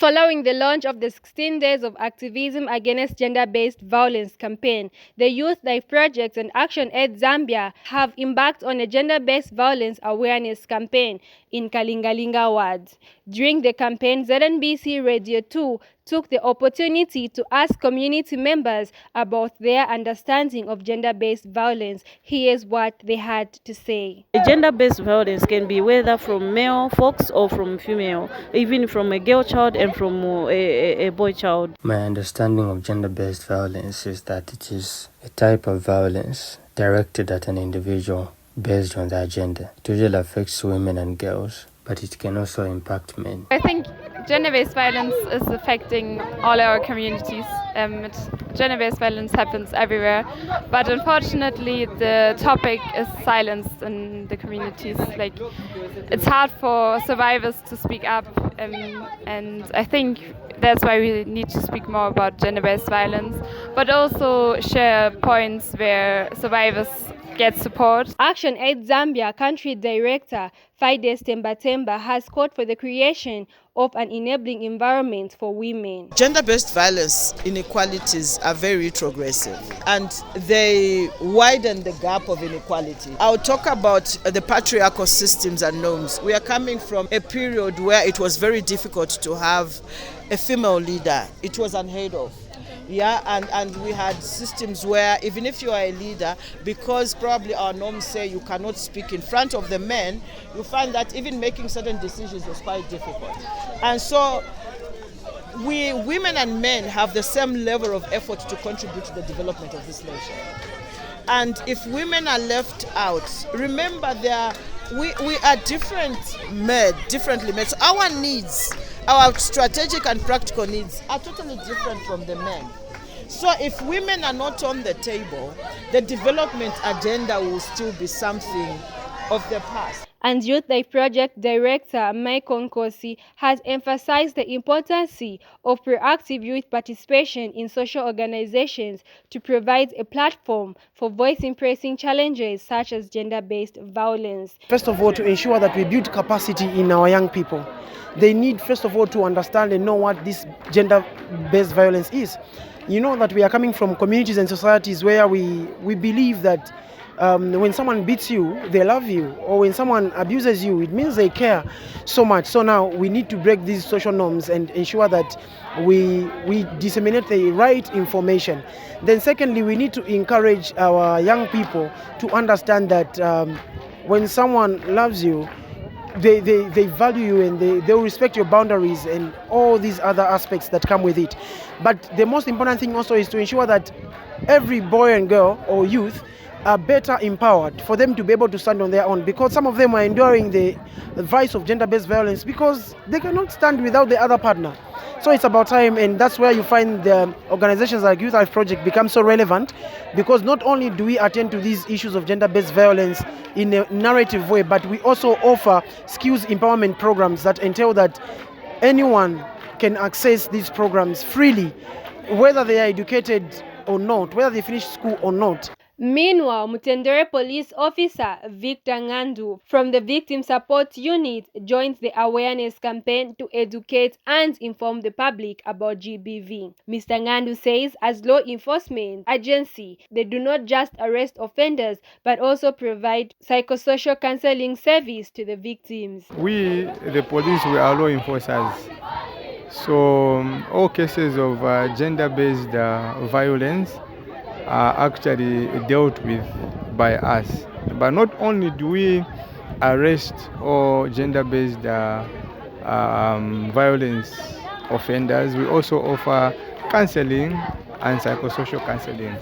Following the launch of the 16 Days of Activism Against Gender-Based Violence campaign, the Youth Life Project and Action Aid Zambia have embarked on a gender-based violence awareness campaign in Kalingalinga wards. During the campaign, ZNBC Radio 2 took the opportunity to ask community members about their understanding of gender-based violence. Here's what they had to say. Gender-based violence can be whether from male folks or from female, even from a girl child and from a boy child. My understanding of gender-based violence is that it is a type of violence directed at an individual based on their gender. It usually affects women and girls, but it can also impact men. I think gender-based violence is affecting all our communities. Gender-based violence happens everywhere, but unfortunately the topic is silenced in the communities. Like, it's hard for survivors to speak up, and I think that's why we need to speak more about gender-based violence, but also share points where survivors get support. Action Aid Zambia Country Director Fides Temba has called for the creation of an enabling environment for women. Gender-based violence inequalities are very retrogressive and they widen the gap of inequality. I'll talk about the patriarchal systems and norms. We are coming from a period where it was very difficult to have a female leader. It was unheard of. Yeah, and we had systems where even if you are a leader, because probably our norms say you cannot speak in front of the men, you find that even making certain decisions was quite difficult. And so we, women and men, have the same level of effort to contribute to the development of this nation. And if women are left out, remember we are differently made. So our needs, our strategic and practical needs are totally different from the men. So if women are not on the table, the development agenda will still be something of the past. And Youth Life Project Director Mike Nkosi has emphasized the importance of proactive youth participation in social organizations to provide a platform for voicing pressing challenges such as gender-based violence. First of all, to ensure that we build capacity in our young people. They need, first of all, to understand and know what this gender-based violence is. You know that we are coming from communities and societies where we believe that when someone beats you, they love you, or when someone abuses you, it means they care so much. So now we need to break these social norms and ensure that we disseminate the right information. Then secondly, we need to encourage our young people to understand that when someone loves you, they value you and they will respect your boundaries and all these other aspects that come with it. But the most important thing also is to ensure that every boy and girl or youth are better empowered for them to be able to stand on their own, because some of them are enduring the vice of gender-based violence because they cannot stand without the other partner. So it's about time, and that's where you find the organizations like Youth Life Project become so relevant, because not only do we attend to these issues of gender-based violence in a narrative way, but we also offer skills empowerment programs that entail that anyone can access these programs freely, whether they are educated or not, whether they finish school or not. Meanwhile, Mutendere Police Officer Victor Ngandu from the Victim Support Unit joined the awareness campaign to educate and inform the public about GBV. Mr. Ngandu says as law enforcement agency, they do not just arrest offenders but also provide psychosocial counseling service to the victims. We, the police, we are law enforcers. So all cases of gender-based violence are actually dealt with by us. But not only do we arrest all gender-based violence offenders, we also offer counseling and psychosocial counseling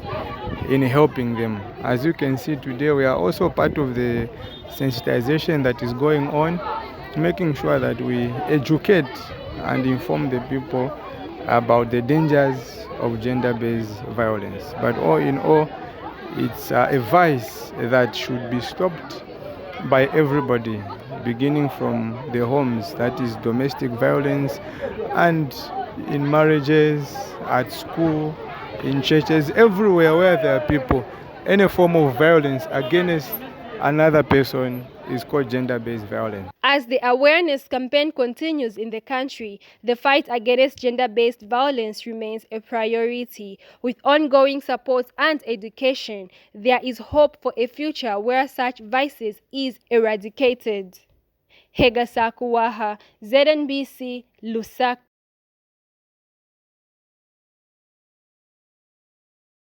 in helping them. As you can see today, we are also part of the sensitization that is going on, making sure that we educate and inform the people about the dangers of gender-based violence. But all in all, it's a vice that should be stopped by everybody, beginning from the homes, that is domestic violence, and in marriages, at school, in churches, everywhere where there are people. Any form of violence against another person is called gender-based violence. As the awareness campaign continues in the country, the fight against gender-based violence remains a priority. With ongoing support and education, there is hope for a future where such vices is eradicated. Hega Sakuwaha, ZNBC, Lusaka.